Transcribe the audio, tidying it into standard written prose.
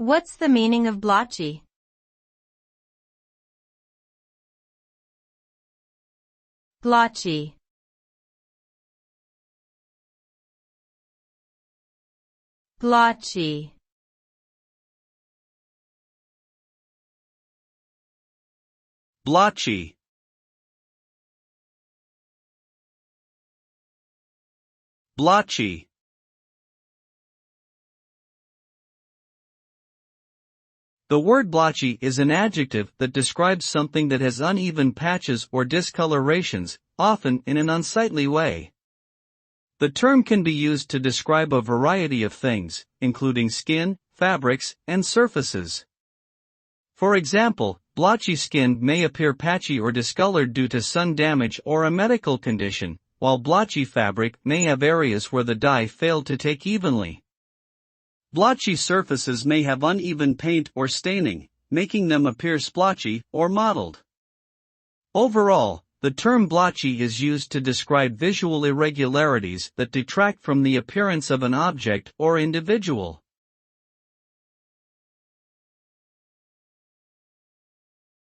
What's the meaning of blotchy? Blotchy. Blotchy. Blotchy. Blotchy. The word blotchy is an adjective that describes something that has uneven patches or discolorations, often in an unsightly way. The term can be used to describe a variety of things, including skin, fabrics, and surfaces. For example, blotchy skin may appear patchy or discolored due to sun damage or a medical condition, while blotchy fabric may have areas where the dye failed to take evenly. Blotchy surfaces may have uneven paint or staining, making them appear splotchy or mottled. Overall, the term blotchy is used to describe visual irregularities that detract from the appearance of an object or individual.